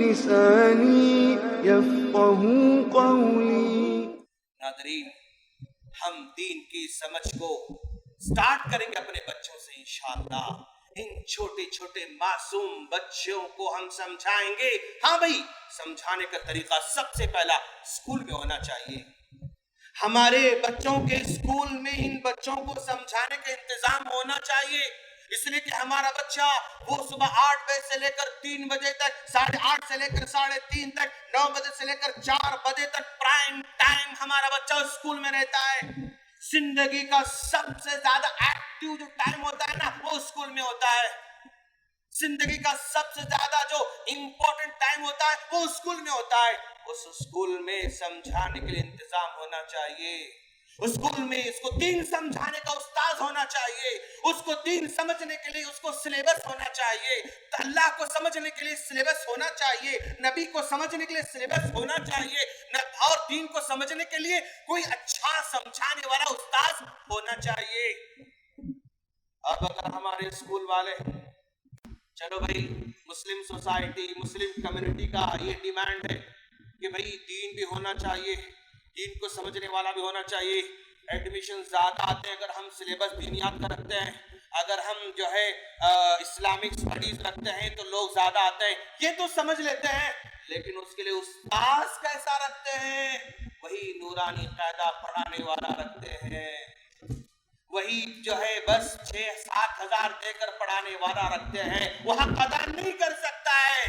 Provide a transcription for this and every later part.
लिसानी यफ़क़हू क़ौली। Nadreen, हम दीन की समझ को स्टार्ट करेंगे अपने बच्चों से इंशाअल्लाह। इन छोटे छोटे मासूम बच्चों को हम समझाएंगे। हाँ भाई, समझाने का तरीका सबसे पहला स्कूल में होना चाहिए। हमारे बच्चों के स्कूल में इन बच्चों को समझाने का इंतजाम होना चाहिए, इसलिए कि हमारा बच्चा वो सुबह 8 बजे से लेकर 3 बजे तक, 8:30 से लेकर 3:30 तक, 9 बजे से लेकर 4 बजे तक प्राइम टाइम हमारा बच्चा स्कूल में रहता है। जिंदगी का सबसे ज्यादा एक्टिव जो टाइम होता है ना, वो स्कूल में होता है। जिंदगी का सबसे ज्यादा जो इंपॉर्टेंट टाइम होता है वो स्कूल में होता है। उस स्कूल में समझाने के लिए इंतजाम होना चाहिए। उस स्कूल में इसको दीन समझाने का उस्ताद होना चाहिए। उसको दीन समझने के लिए उसको सिलेबस होना चाहिए। अल्लाह को समझने के लिए सिलेबस होना चाहिए। नबी को समझने के लिए सिलेबस होना चाहिए। और दीन को समझने के लिए कोई अच्छा समझाने वाला उस्ताद होना चाहिए। अब अगर हमारे स्कूल वाले, चलो भाई, मुस्लिम सोसाइटी, मुस्लिम कम्युनिटी का ये डिमांड है कि भाई दीन भी होना चाहिए, दीन को समझने वाला भी होना चाहिए। एडमिशन ज्यादा आते हैं अगर हम सिलेबस दीनियात का रखते हैं, अगर हम जो है इस्लामिक स्टडीज रखते हैं तो लोग ज्यादा आते हैं, ये तो समझ लेते हैं। लेकिन उसके लिए उस्ताद कैसा रखते हैं? वही नूरानी कायदा पढ़ाने वाला रखते हैं, वही जो है बस 6-7 हजार देकर पढ़ाने वाला रखते हैं। वो हक अदा नहीं कर सकता है,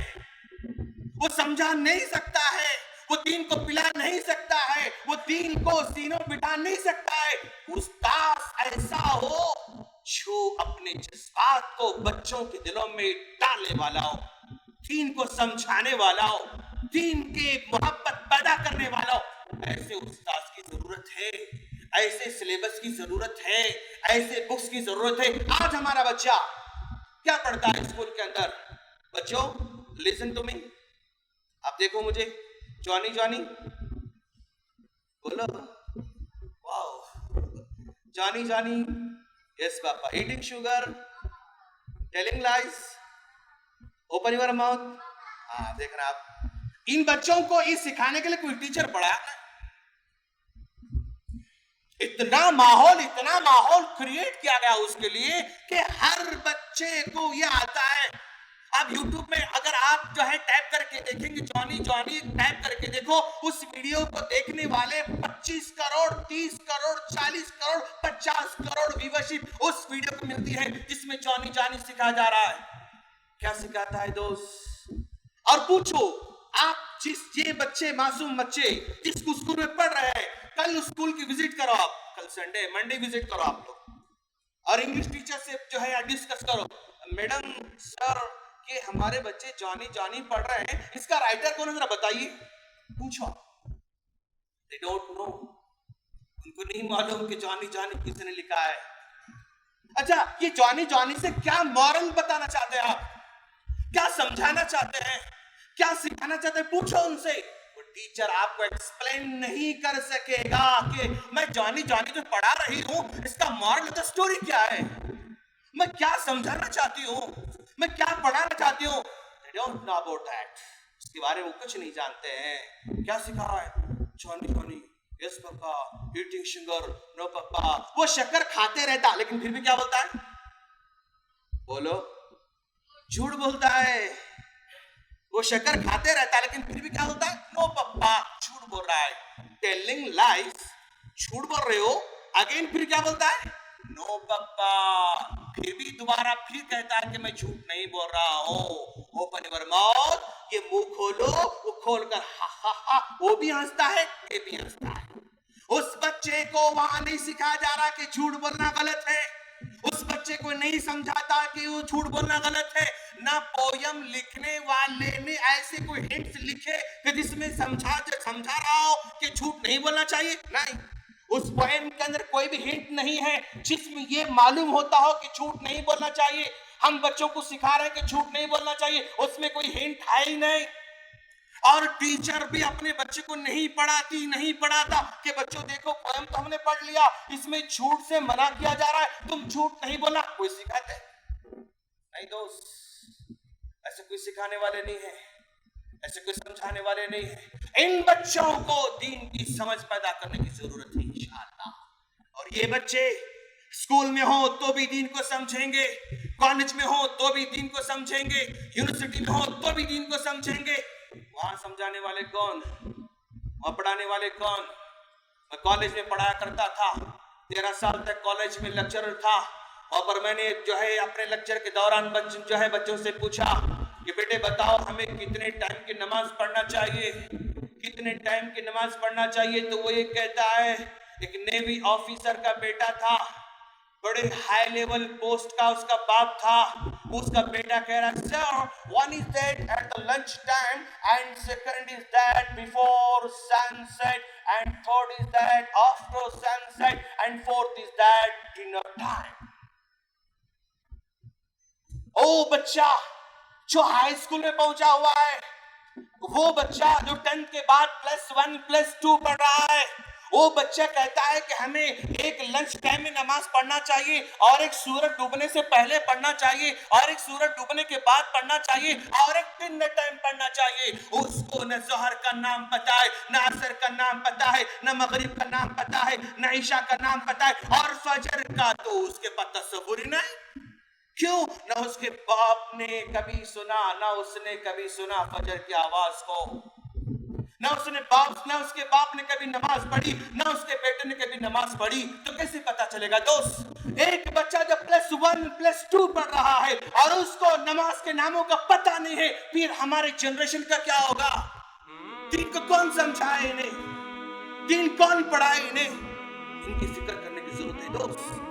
वो समझा नहीं सकता है, वो दीन को पिला नहीं सकता है, वो दीन को सीनों बिठा नहीं सकता है। उस्ताद ऐसा हो जो अपने जज्बात को बच्चों के दिलों में डालने वाला हो, दीन को समझाने वाला हो, दीन के मोहब्बत पैदा करने वाला हो। ऐसे उस्ताद की जरूरत है, ऐसे सिलेबस की जरूरत है, ऐसे बुक्स की जरूरत है। आज हमारा बच्चा क्या पढ़ता है स्कूल के अंदर? बच्चों, लिसन टू मी, आप देखो मुझे, जॉनी जॉनी बोलो, wow, Johnny Johnny, yes papa, eating sugar, telling lies, open your mouth. हाँ, देख रहे आप, इन बच्चों को ये सिखाने के लिए कोई टीचर पढ़ा? इतना माहौल क्रिएट किया गया उसके लिए कि हर बच्चे को ये आता है। आप YouTube में अगर आप जो है टाइप करके देखेंगे जॉनी जॉनी, टाइप करके देखो, उस वीडियो को देखने वाले 25 करोड़, 30 करोड़, 40 करोड़, 50 करोड़ व्यूअरशिप उस वीडियो को मिलती है जिसमें जॉनी जॉनी सिखाया जा रहा है। क्या सिखाता है दोस्त? और पूछो आप, ये बच्चे, मासूम बच्चे जिस स्कूल में पढ़ रहे हैं, कल स्कूल की विजिट करो आप, कल संडे मंडे विजिट करो आप लोग, और इंग्लिश टीचर से जो है डिस्कस करो, मैडम सर कि हमारे बच्चे जॉनी जॉनी पढ़ रहे हैं, इसका राइटर कौन है जरा बताइए। पूछो, दे डोंट नो, उनको नहीं मालूम कि जॉनी जॉनी किसने लिखा है। अच्छा, ये जॉनी जॉनी से क्या मॉरल बताना चाहते हैं आप? क्या समझाना चाहते हैं? क्या सिखाना चाहते हैं? पूछो उनसे। वो टीचर आपको एक्सप्लेन नहीं कर सकेगा कि मैं जॉनी जॉनी जो पढ़ा रही हूं इसका मॉरल ऑफ द स्टोरी क्या है, मैं क्या समझाना चाहती हूँ, मैं क्या पढ़ाना चाहती हूँ। They don't know about that. इसके बारे में वो कुछ नहीं जानते हैं। क्या सिखा रहा है? Johnny Johnny, yes papa, eating sugar, no papa. वो शक्कर खाते रहता लेकिन फिर भी क्या बोलता है? बोलो, झूठ बोलता है। वो शक्कर खाते रहता लेकिन फिर भी क्या बोलता है? नो पापा, झूठ बोल रहा है। टेलिंग लाइज, झूठ बोल रहे हो। अगेन फिर क्या बोलता है? नो पापा, फिर भी दोबारा फिर कहता है कि मैं झूठ नहीं बोल रहा हूँ। ओपन योर माउथ, ये मुंह खोलो, वो खोलकर हा हा हा, वो भी हंसता है, ये भी हंसता है। उस बच्चे को वहां नहीं सिखाया जा रहा कि झूठ बोलना गलत है, उस बच्चे को नहीं समझाता कि वो झूठ बोलना गलत है। ना पोयम लिखने वाले ने ऐसे कोई हिंट्स लिखे कि जिसमें समझा रहा हो कि झूठ नहीं बोलना चाहिए, नहीं। उस पोएम के अंदर कोई भी हिंट नहीं है जिसमें ये मालूम होता हो कि झूठ नहीं बोलना चाहिए। हम बच्चों को सिखा रहे हैं कि झूठ नहीं बोलना चाहिए, उसमें कोई हिंट है ही नहीं। और टीचर भी अपने बच्चे को नहीं पढ़ाता कि बच्चों देखो पोएम तो हमने पढ़ लिया, इसमें झूठ से मना किया जा रहा है, तुम झूठ नहीं बोला। कोई सिखाते नहीं दोस्त, ऐसे कोई सिखाने वाले नहीं है, ऐसे कोई समझाने वाले नहीं है। इन बच्चों को दीन की समझ पैदा करने की जरूरत है इंशाअल्लाह। और ये बच्चे स्कूल में हो तो भी दीन को समझेंगे, कॉलेज में हो तो भी दीन को समझेंगे, यूनिवर्सिटी में हो तो भी दीन को समझेंगे। वहां समझाने वाले कौन, वहां पढ़ाने वाले कौन? मैं कॉलेज में पढ़ाया करता था, 13 साल तक कॉलेज में लेक्चरर था। और पर मैंने जो है अपने लेक्चर के दौरान बच्चों से पूछा कि बेटे बताओ हमें कितने टाइम की नमाज पढ़ना चाहिए, कितने टाइम की नमाज पढ़ना चाहिए। तो वो ये कहता है, एक नेवी ऑफिसर का बेटा था, बड़े हाई लेवल पोस्ट का उसका बाप था, उसका बेटा कह रहा sir one is that at the lunch time and second is that before sunset and third is that after sunset and fourth is that dinner time. ओ बच्चा जो हाई स्कूल में पहुंचा हुआ है, वो बच्चा जो 10th के बाद +1 +2 पढ़ रहा है, वो बच्चा कहता है कि हमें एक लंच टाइम में नमाज पढ़ना चाहिए और एक सूरज डूबने से पहले पढ़ना चाहिए और एक सूरज डूबने के बाद पढ़ना चाहिए और एक डिनर टाइम पढ़ना चाहिए। उसको न ज़ोहर का नाम पता है, न असर का नाम पता है, न मगरिब का नाम पता है, न ईशा का नाम पता है, और फजर का तो उसके पास तसव्वुर ही नहीं। क्यों? न उसके बाप ने कभी सुना, न उसने कभी सुना फजर की आवाज को, न उसके बाप ने कभी नमाज पढ़ी, न उसके बेटे ने कभी नमाज पढ़ी। तो कैसे पता चलेगा दोस्त? एक बच्चा जब +1 +2 पढ़ रहा है और उसको नमाज के नामों का पता नहीं है, फिर हमारे जनरेशन का क्या होगा? दीन को कौन समझाए इन्हें? दीन कौन पढ़ाए इन्हें? इनकी फिक्र करने की जरूरत है दोस्त।